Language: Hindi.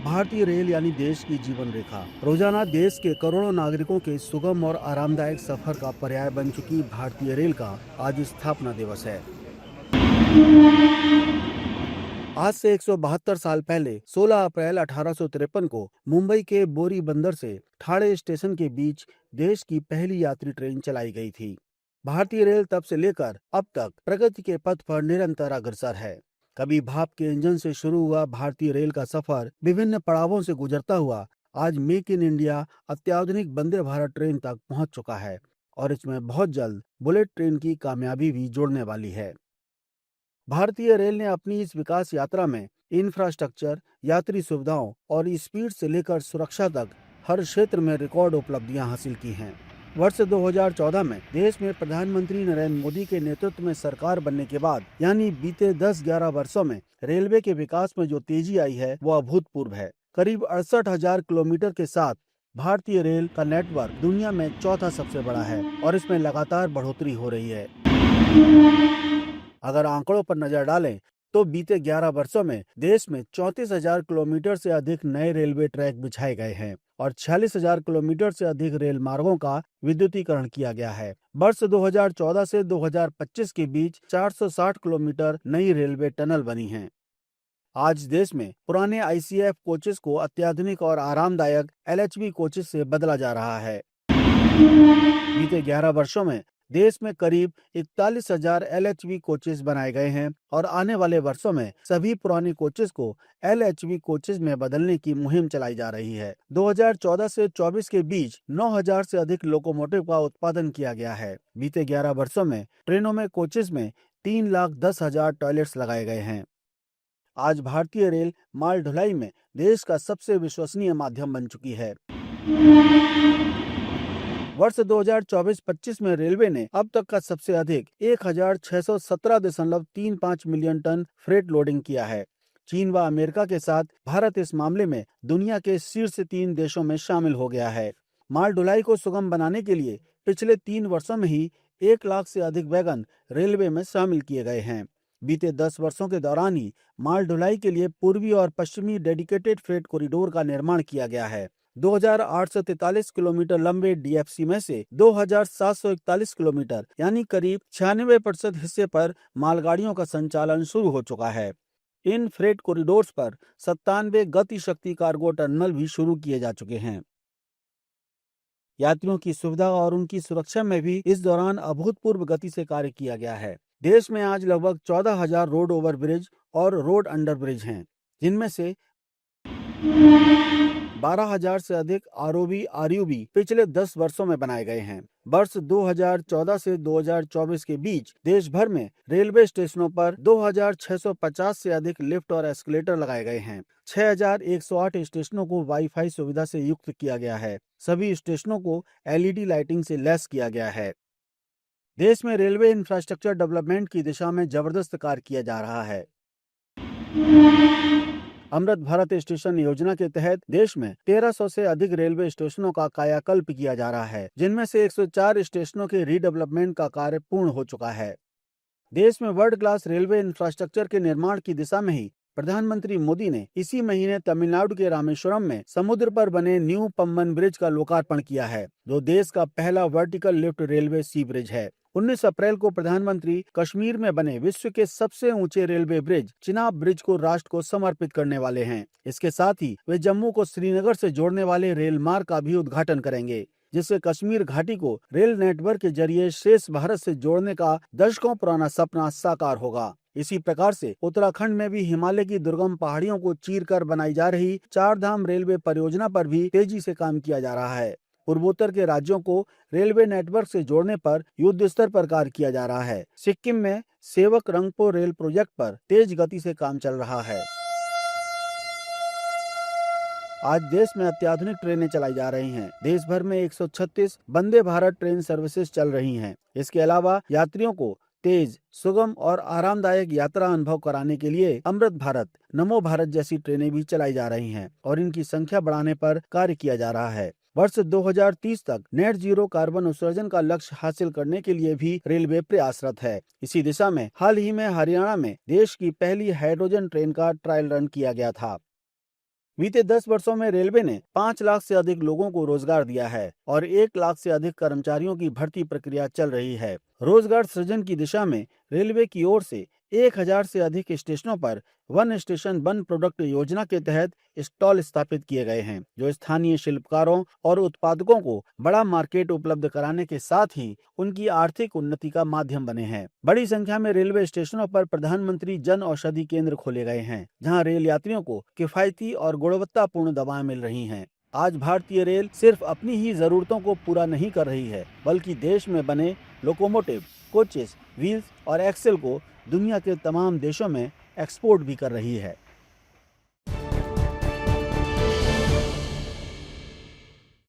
भारतीय रेल यानी देश की जीवन रेखा। रोजाना देश के करोड़ों नागरिकों के सुगम और आरामदायक सफर का पर्याय बन चुकी भारतीय रेल का आज स्थापना दिवस है। आज से 172 साल पहले 16 अप्रैल 1853 को मुंबई के बोरी बंदर से ठाणे स्टेशन के बीच देश की पहली यात्री ट्रेन चलाई गई थी। भारतीय रेल तब से लेकर अब तक प्रगति के पथ पर निरंतर अग्रसर है। कभी भाप के इंजन से शुरू हुआ भारतीय रेल का सफर विभिन्न पड़ावों से गुजरता हुआ आज मेक इन इंडिया अत्याधुनिक वंदे भारत ट्रेन तक पहुंच चुका है और इसमें बहुत जल्द बुलेट ट्रेन की कामयाबी भी जोड़ने वाली है। भारतीय रेल ने अपनी इस विकास यात्रा में इंफ्रास्ट्रक्चर, यात्री सुविधाओं और स्पीड से लेकर सुरक्षा तक हर क्षेत्र में रिकॉर्ड उपलब्धियां हासिल की हैं। वर्ष 2014 में देश में प्रधानमंत्री नरेंद्र मोदी के नेतृत्व में सरकार बनने के बाद यानी बीते 10-11 वर्षों में रेलवे के विकास में जो तेजी आई है वो अभूतपूर्व है। करीब 68,000 किलोमीटर के साथ भारतीय रेल का नेटवर्क दुनिया में चौथा सबसे बड़ा है और इसमें लगातार बढ़ोतरी हो रही है। अगर आंकड़ों पर नजर डालें तो बीते 11 वर्षों में देश में 34,000 किलोमीटर से अधिक नए रेलवे ट्रैक बिछाए गए हैं और 46,000 किलोमीटर से अधिक रेल मार्गों का विद्युतीकरण किया गया है। वर्ष 2014 से 2025 के बीच 460 किलोमीटर नई रेलवे टनल बनी हैं। आज देश में पुराने ICF कोचेस को अत्याधुनिक और आरामदायक LHB कोचेस से बदला जा रहा है। बीते 11 वर्षों में देश में करीब 41,000 LHB कोचेस बनाए गए हैं और आने वाले वर्षों में सभी पुराने कोचेस को LHB कोचेस में बदलने की मुहिम चलाई जा रही है। 2014 से 24 के बीच 9,000 से अधिक लोकोमोटिव का उत्पादन किया गया है। बीते 11 वर्षों में ट्रेनों में कोचेस में 3,10,000 टॉयलेट्स लगाए गए हैं। आज भारतीय रेल माल ढुलाई में देश का सबसे विश्वसनीय माध्यम बन चुकी है। वर्ष 2024-25 में रेलवे ने अब तक का सबसे अधिक 1,617.35 मिलियन टन फ्रेट लोडिंग किया है। चीन व अमेरिका के साथ भारत इस मामले में दुनिया के शीर्ष 3 देशों में शामिल हो गया है। माल ढुलाई को सुगम बनाने के लिए पिछले 3 वर्षों में ही 1 लाख से अधिक वैगन रेलवे में शामिल किए गए हैं। बीते 10 वर्षों के दौरान ही माल ढुलाई के लिए पूर्वी और पश्चिमी डेडिकेटेड फ्रेट कॉरिडोर का निर्माण किया गया है। 2,843 किलोमीटर लंबे DFC में से 2,741 किलोमीटर यानी करीब 96% हिस्से पर मालगाड़ियों का संचालन शुरू हो चुका है। इन फ्रेट कॉरिडोर्स पर 97 गति शक्ति कार्गो टर्मिनल भी शुरू किए जा चुके हैं। यात्रियों की सुविधा और उनकी सुरक्षा में भी इस दौरान अभूतपूर्व गति से कार्य किया गया है। देश में आज लगभग 14,000 रोड ओवर ब्रिज और रोड अंडर ब्रिज हैं, जिनमें से 12,000 से अधिक ROB-RUB पिछले 10 वर्षों में बनाए गए हैं। वर्ष 2014 से 2024 के बीच देश भर में रेलवे स्टेशनों पर 2,650 से अधिक लिफ्ट और एस्केलेटर लगाए गए हैं। 6,108 स्टेशनों को वाईफाई सुविधा से युक्त किया गया है। सभी स्टेशनों को LED लाइटिंग से लैस किया गया है। देश में रेलवे इंफ्रास्ट्रक्चर डेवलपमेंट की दिशा में जबरदस्त कार्य किया जा रहा है। अमृत भारत स्टेशन योजना के तहत देश में 1,300 से अधिक रेलवे स्टेशनों का कायाकल्प किया जा रहा है, जिनमें से 104 स्टेशनों के रीडेवलपमेंट का कार्य पूर्ण हो चुका है। देश में वर्ल्ड क्लास रेलवे इंफ्रास्ट्रक्चर के निर्माण की दिशा में ही प्रधानमंत्री मोदी ने इसी महीने तमिलनाडु के रामेश्वरम में समुद्र पर बने न्यू पम्बन ब्रिज का लोकार्पण किया है, जो देश का पहला वर्टिकल लिफ्ट रेलवे सी ब्रिज है। 19 अप्रैल को प्रधानमंत्री कश्मीर में बने विश्व के सबसे ऊंचे रेलवे ब्रिज चिनाब ब्रिज को राष्ट्र को समर्पित करने वाले हैं। इसके साथ ही वे जम्मू को श्रीनगर से जोड़ने वाले रेल मार्ग का भी उद्घाटन करेंगे, जिससे कश्मीर घाटी को रेल नेटवर्क के जरिए शेष भारत से जोड़ने का दशकों पुराना सपना साकार होगा। इसी प्रकार से उत्तराखंड में भी हिमालय की दुर्गम पहाड़ियों को चीरकर बनाई जा रही 4 धाम रेलवे परियोजना पर भी तेजी से काम किया जा रहा है। पूर्वोत्तर के राज्यों को रेलवे नेटवर्क से जोड़ने पर युद्ध स्तर पर कार्य किया जा रहा है। सिक्किम में सेवक रंगपो रेल प्रोजेक्ट पर तेज गति से काम चल रहा है। आज देश में अत्याधुनिक ट्रेनें चलाई जा रही हैं। देश भर में 136 वंदे भारत ट्रेन सर्विसेज चल रही हैं। इसके अलावा यात्रियों को तेज, सुगम और आरामदायक यात्रा अनुभव कराने के लिए अमृत भारत, नमो भारत जैसी ट्रेनें भी चलाई जा रही हैं और इनकी संख्या बढ़ाने पर कार्य किया जा रहा है। वर्ष 2030 तक नेट जीरो कार्बन उत्सर्जन का लक्ष्य हासिल करने के लिए भी रेलवे प्रयासरत है। इसी दिशा में हाल ही में हरियाणा में देश की पहली हाइड्रोजन ट्रेन का ट्रायल रन किया गया था। बीते 10 वर्षों में रेलवे ने 5 लाख से अधिक लोगों को रोजगार दिया है और 1 लाख से अधिक कर्मचारियों की भर्ती प्रक्रिया चल रही है। रोजगार सृजन की दिशा में रेलवे की ओर से 1000 से अधिक स्टेशनों पर वन स्टेशन वन प्रोडक्ट योजना के तहत स्टॉल स्थापित किए गए हैं, जो स्थानीय शिल्पकारों और उत्पादकों को बड़ा मार्केट उपलब्ध कराने के साथ ही उनकी आर्थिक उन्नति का माध्यम बने हैं। बड़ी संख्या में रेलवे स्टेशनों पर प्रधानमंत्री जन औषधि केंद्र खोले गए हैं, जहां रेल यात्रियों को किफायती और गुणवत्तापूर्ण दवाएं मिल रही हैं। आज भारतीय रेल सिर्फ अपनी ही जरूरतों को पूरा नहीं कर रही है, बल्कि देश में बने लोकोमोटिव, कोचेस, व्हील्स और एक्सेल को दुनिया के तमाम देशों में एक्सपोर्ट भी कर रही है।